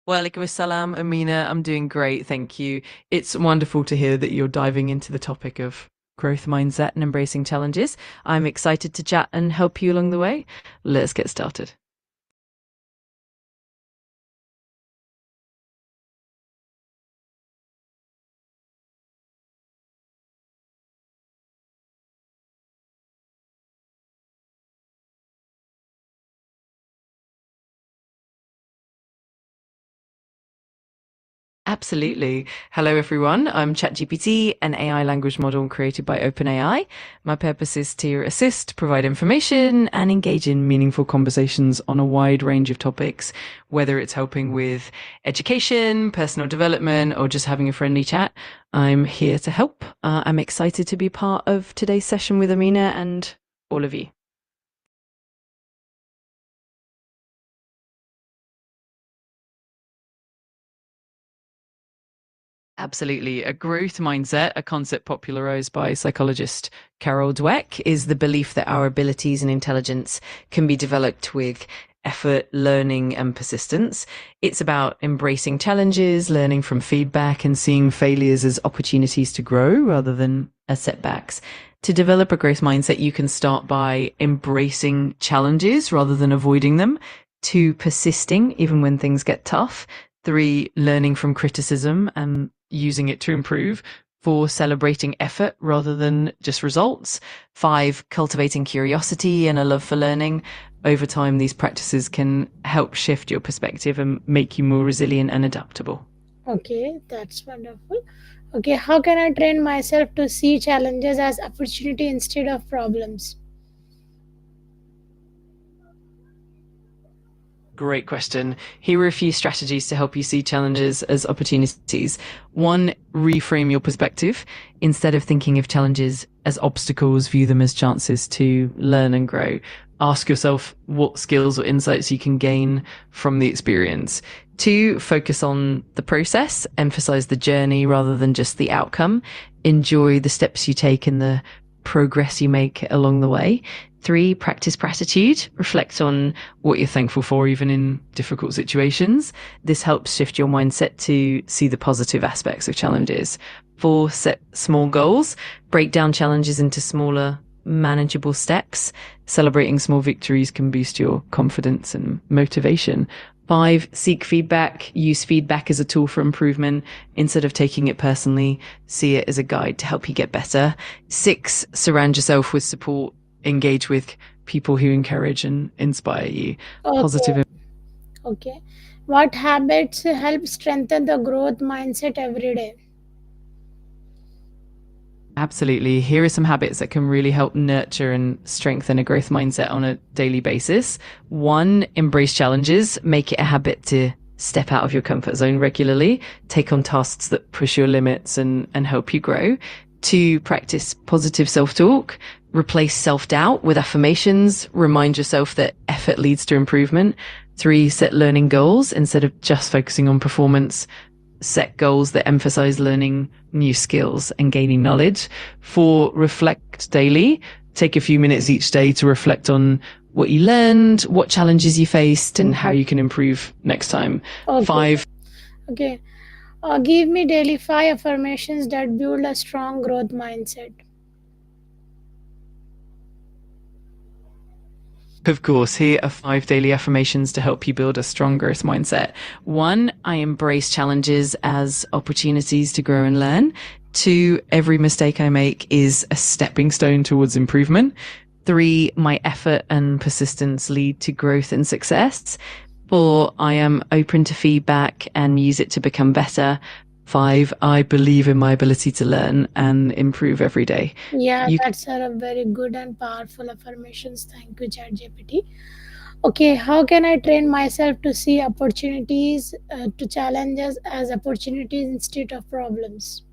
Walaikum assalam, Amina. I'm doing great, thank you. It's wonderful to hear that you're diving into the topic of growth mindset and embracing challenges. I'm excited to chat and help you along the way. Let's get started. Absolutely. Hello, everyone. I'm ChatGPT, an AI language model created by OpenAI. My purpose is to assist, provide information, and engage in meaningful conversations on a wide range of topics, whether it's helping with education, personal development, or just having a friendly chat. I'm here to help. I'm excited to be part of today's session with Amina and all of you. Absolutely. A growth mindset, a concept popularized by psychologist Carol Dweck, is the belief that our abilities and intelligence can be developed with effort, learning, and persistence. It's about embracing challenges, learning from feedback, and seeing failures as opportunities to grow rather than as setbacks. To develop a growth mindset, you can start by embracing challenges rather than avoiding them, to persisting even when things get tough, three, learning from criticism and using it to improve, four, celebrating effort rather than just results, five, cultivating curiosity and a love for learning. Over time, these practices can help shift your perspective and make you more resilient and adaptable. Okay, that's wonderful. Okay, how can I train myself to see challenges as opportunity instead of problems? Great question. Here are a few strategies to help you see challenges as opportunities. One, reframe your perspective. Instead of thinking of challenges as obstacles, view them as chances to learn and grow. Ask yourself what skills or insights you can gain from the experience. Two, focus on the process, emphasize the journey rather than just the outcome. Enjoy the steps you take and the progress you make along the way. Three, practice gratitude. Reflect on what you're thankful for, even in difficult situations. This helps shift your mindset to see the positive aspects of challenges. Four, set small goals. Break down challenges into smaller, manageable steps. Celebrating small victories can boost your confidence and motivation. Five, seek feedback. Use feedback as a tool for improvement. Instead of taking it personally, see it as a guide to help you get better. Six, surround yourself with support. Engage with people who encourage and inspire you. Okay, Positive. okay. What habits help strengthen the growth mindset every day? Absolutely. Here are some habits that can really help nurture and strengthen a growth mindset on a daily basis. One, embrace challenges. Make it a habit to step out of your comfort zone regularly. Take on tasks that push your limits and help you grow. Two, practice positive self-talk. Replace self-doubt with affirmations. Remind yourself that effort leads to improvement. Three, set learning goals instead of just focusing on performance. Set goals that emphasize learning new skills and gaining knowledge. Four, reflect daily. Take a few minutes each day to reflect on what you learned, what challenges you faced, and how you can improve next time. Okay, Five, okay. Give me daily five affirmations that build a strong growth mindset. of course, here are five daily affirmations to help you build a strong growth mindset. One, I embrace challenges as opportunities to grow and learn. Two, every mistake I make is a stepping stone towards improvement. Three, my effort and persistence lead to growth and success. Four, I am open to feedback and use it to become better. Five, I believe in my ability to learn and improve every day. Yeah, You that's a very good and powerful affirmations. Thank you, ChatGPT. Okay, how can I train myself to see opportunities, to challenges as opportunities instead of problems?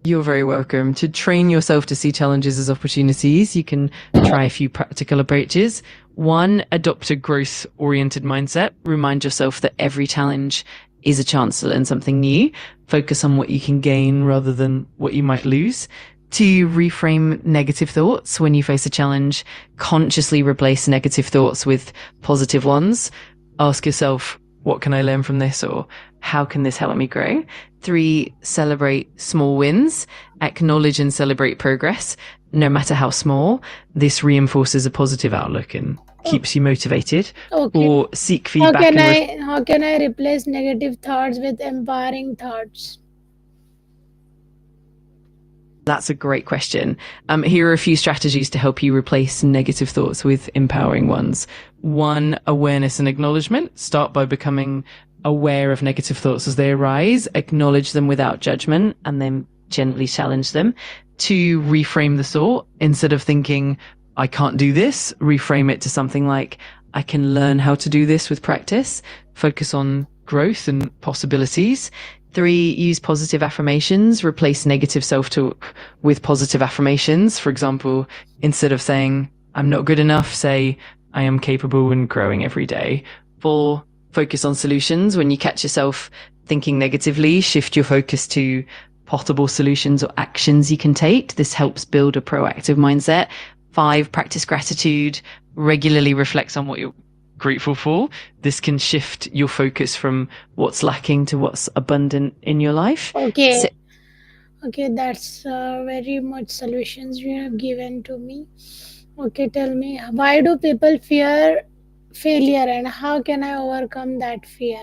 You're very welcome. To train yourself to see challenges as opportunities, you can try a few practical approaches. One, adopt a growth oriented mindset. Remind yourself that every challenge is a chance to learn something new. Focus on what you can gain rather than what you might lose. Two, reframe negative thoughts when you face a challenge. Consciously replace negative thoughts with positive ones. ask yourself, what can I learn from this? Or how can this help me grow? 3, celebrate small wins, acknowledge and celebrate progress, no matter how small. This reinforces a positive outlook and keeps you motivated. Okay. 4, seek How feedback. how can I replace negative thoughts with empowering thoughts? That's a great question. Here are a few strategies to help you replace negative thoughts with empowering ones. 1, awareness and acknowledgement. Start by becoming aware of negative thoughts as they arise, acknowledge them without judgment, and then gently challenge them. 2, reframe the thought. Instead of thinking, I can't do this, reframe it to something like, I can learn how to do this with practice. Focus on growth and possibilities. 3, use positive affirmations. Replace negative self-talk with positive affirmations. For example, instead of saying, I'm not good enough, say, I am capable and growing every day. 4, focus on solutions. When you catch yourself thinking negatively, shift your focus to possible solutions or actions you can take. This helps build a proactive mindset. 5, practice gratitude. Regularly reflect on what you're grateful for. This can shift your focus from what's lacking to what's abundant in your life. Okay. Okay, that's very much solutions you have given to me. Okay, tell me, why do people fear failure and how can I overcome that fear?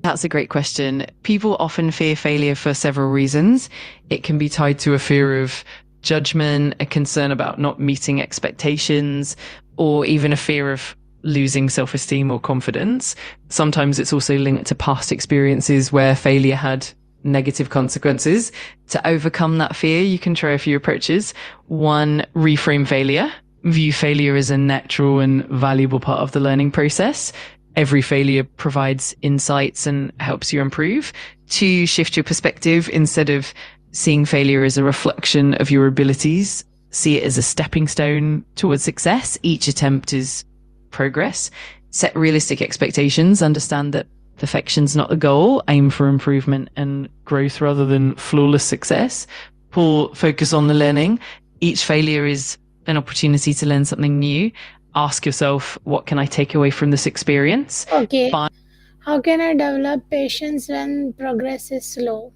That's a great question. People often fear failure for several reasons. It can be tied to a fear of judgment, a concern about not meeting expectations, or even a fear of losing self-esteem or confidence. Sometimes it's also linked to past experiences where failure had negative consequences. To overcome that fear, you can try a few approaches. 1, reframe failure. View failure as a natural and valuable part of the learning process. Every failure provides insights and helps you improve. 2, shift your perspective. Instead of seeing failure as a reflection of your abilities, see it as a stepping stone towards success. Each attempt is progress. Set realistic expectations. Understand that perfection's not the goal. Aim for improvement and growth rather than flawless success. 4, focus on the learning. Each failure is an opportunity to learn something new. Ask yourself, what can I take away from this experience? Okay. How can I develop patience when progress is slow?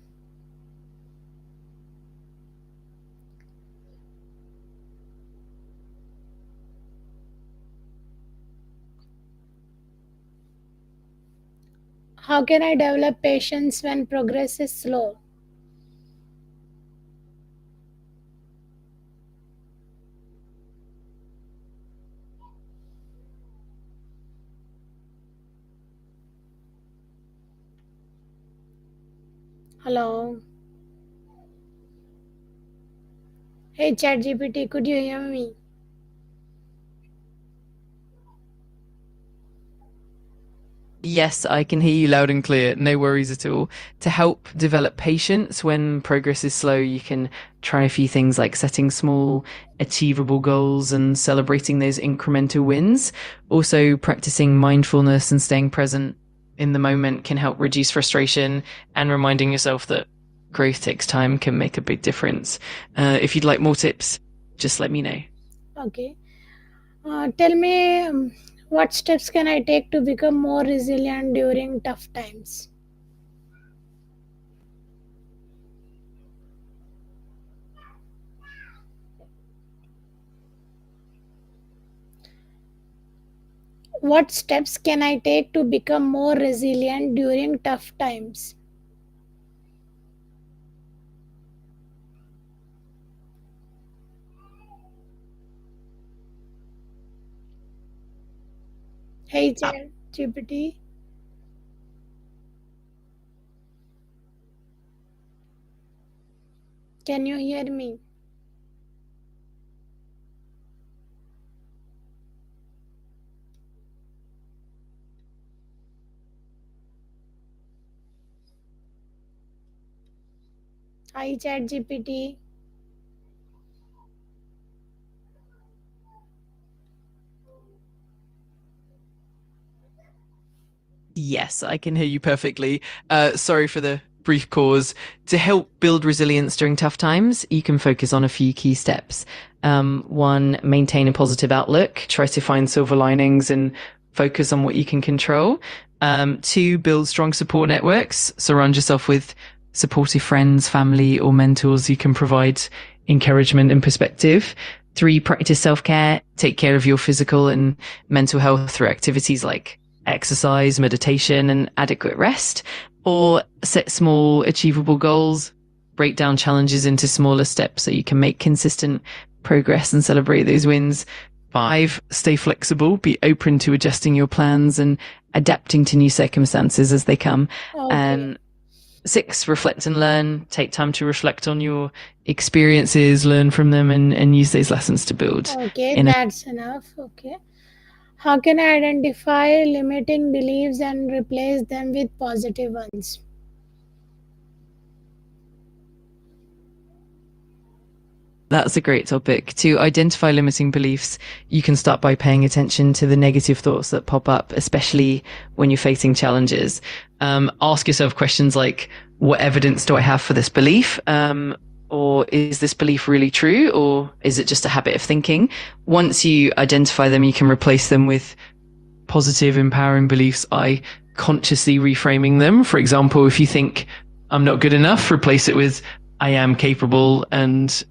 How can I develop patience when progress is slow? Hello. Hey ChatGPT, could you hear me? Yes, I can hear you loud and clear. No worries at all. To help develop patience when progress is slow, you can try a few things like setting small, achievable goals and celebrating those incremental wins. Also, practicing mindfulness and staying present in the moment can help reduce frustration, and reminding yourself that growth takes time can make a big difference. If you'd like more tips, just let me know. Okay. Tell me, what steps can I take to become more resilient during tough times? What steps can I take to become more resilient during tough times? Hey ChatGPT, can you hear me? Hi ChatGPT. Yes, I can hear you perfectly. Sorry for the brief pause. To help build resilience during tough times, you can focus on a few key steps. One, maintain a positive outlook. Try to find silver linings and focus on what you can control. Two, build strong support networks. Surround yourself with supportive friends, family, or mentors who can provide encouragement and perspective. Three, practice self-care. Take care of your physical and mental health through activities like exercise, meditation, and adequate rest. Or set small, achievable goals. Break down challenges into smaller steps so you can make consistent progress and celebrate those wins. 5, stay flexible. Be open to adjusting your plans and adapting to new circumstances as they come. Okay. And 6, reflect and learn. Take time to reflect on your experiences, learn from them, and use those lessons to build. Okay, that's enough. Okay. How can I identify limiting beliefs and replace them with positive ones? That's a great topic. To identify limiting beliefs, you can start by paying attention to the negative thoughts that pop up, especially when you're facing challenges. Ask yourself questions like, what evidence do I have for this belief? Or is this belief really true? Or is it just a habit of thinking? Once you identify them, you can replace them with positive, empowering beliefs by consciously reframing them. For example, if you think I'm not good enough, replace it with I am capable and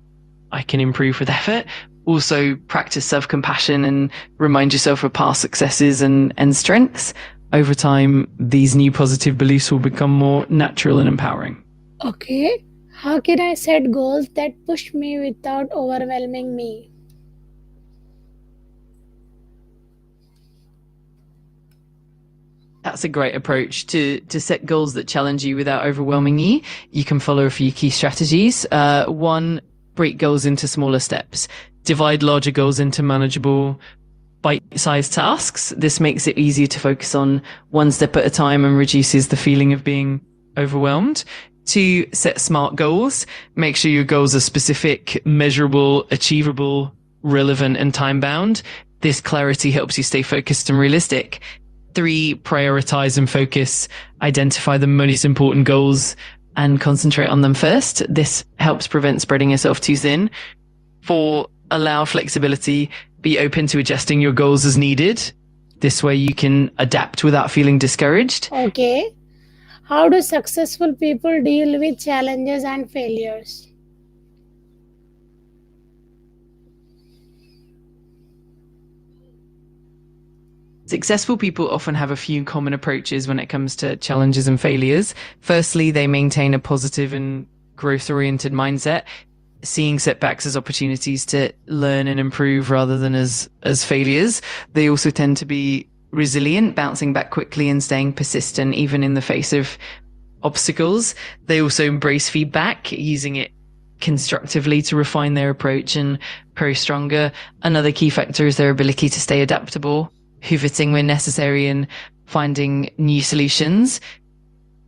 I can improve with effort. Also, practice self-compassion and remind yourself of past successes and strengths. Over time, these new positive beliefs will become more natural and empowering. Okay. How can I set goals that push me without overwhelming me? That's a great approach to set goals that challenge you without overwhelming you. You can follow a few key strategies. 1, break goals into smaller steps. Divide larger goals into manageable, bite-sized tasks. This makes it easier to focus on one step at a time and reduces the feeling of being overwhelmed. 2, set SMART goals. Make sure your goals are specific, measurable, achievable, relevant, and time-bound. This clarity helps you stay focused and realistic. 3, prioritize and focus. Identify the most important goals and concentrate on them first. This helps prevent spreading yourself too thin. 4, allow flexibility. Be open to adjusting your goals as needed. This way you can adapt without feeling discouraged. Okay. How do successful people deal with challenges and failures? Successful people often have a few common approaches when it comes to challenges and failures. Firstly, they maintain a positive and growth-oriented mindset, seeing setbacks as opportunities to learn and improve rather than as failures. They also tend to be resilient, bouncing back quickly and staying persistent even in the face of obstacles. They also embrace feedback, using it constructively to refine their approach and grow stronger. Another key factor is their ability to stay adaptable, pivoting when necessary and finding new solutions.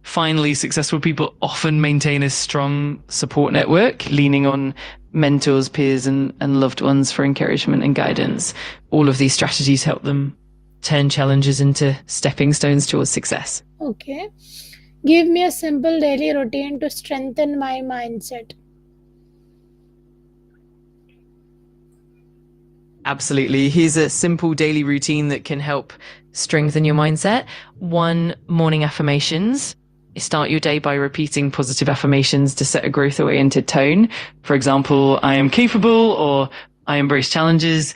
Finally, successful people often maintain a strong support network, leaning on mentors, peers, and loved ones for encouragement and guidance. All of these strategies help them turn challenges into stepping stones towards success. Okay. Give me a simple daily routine to strengthen my mindset. Absolutely. Here's a simple daily routine that can help strengthen your mindset. 1, morning affirmations. Start your day by repeating positive affirmations to set a growth-oriented tone. For example, I am capable, or I embrace challenges.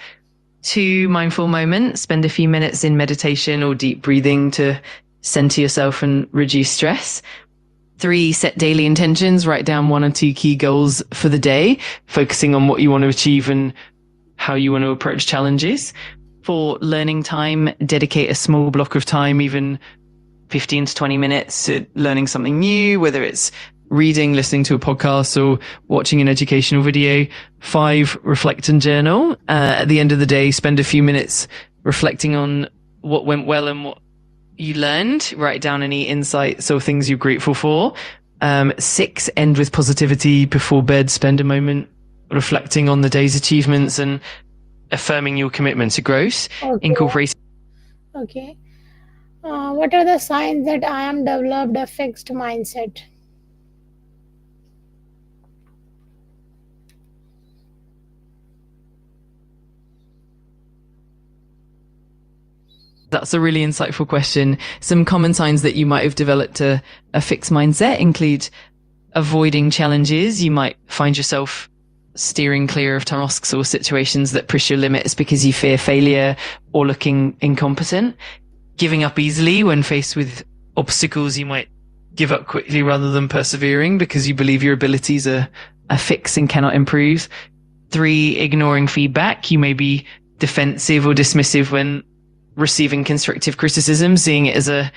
2, mindful moments. Spend a few minutes in meditation or deep breathing to center yourself and reduce stress. 3, set daily intentions. Write down 1 or 2 key goals for the day, focusing on what you want to achieve and how you want to approach challenges. 4, learning time. Dedicate a small block of time, even 15 to 20 minutes, to learning something new, whether it's reading, listening to a podcast, or watching an educational video. 5, reflect and journal. At the end of the day, spend a few minutes reflecting on what went well and what you learned. Write down any insights or things you're grateful for. 6, end with positivity. Before bed, spend a moment reflecting on the day's achievements and affirming your commitment to growth. Okay. Incorporating. Okay. What are the signs that I am developed a fixed mindset? That's a really insightful question. Some common signs that you might have developed a fixed mindset include avoiding challenges. You might find yourself steering clear of tasks or situations that push your limits because you fear failure or looking incompetent. Giving up easily when faced with obstacles. You might give up quickly rather than persevering because you believe your abilities are fixed and cannot improve. 3, ignoring feedback. You may be defensive or dismissive when receiving constructive criticism, seeing it as a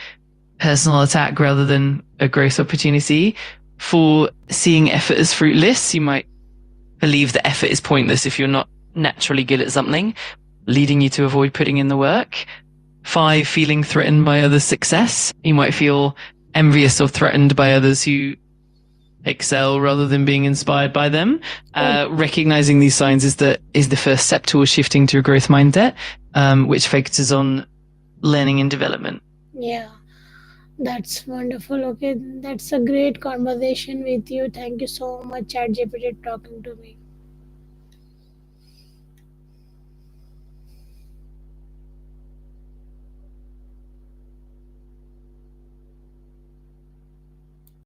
personal attack rather than a growth opportunity. 4, seeing effort as fruitless. You might believe that effort is pointless if you're not naturally good at something, leading you to avoid putting in the work. 5, feeling threatened by others' success. You might feel envious or threatened by others who excel rather than being inspired by them. Recognizing these signs is the first step towards shifting to a growth mindset, which focuses on learning and development. Yeah, that's wonderful. Okay, that's a great conversation with you. Thank you so much, ChatGPT, talking to me.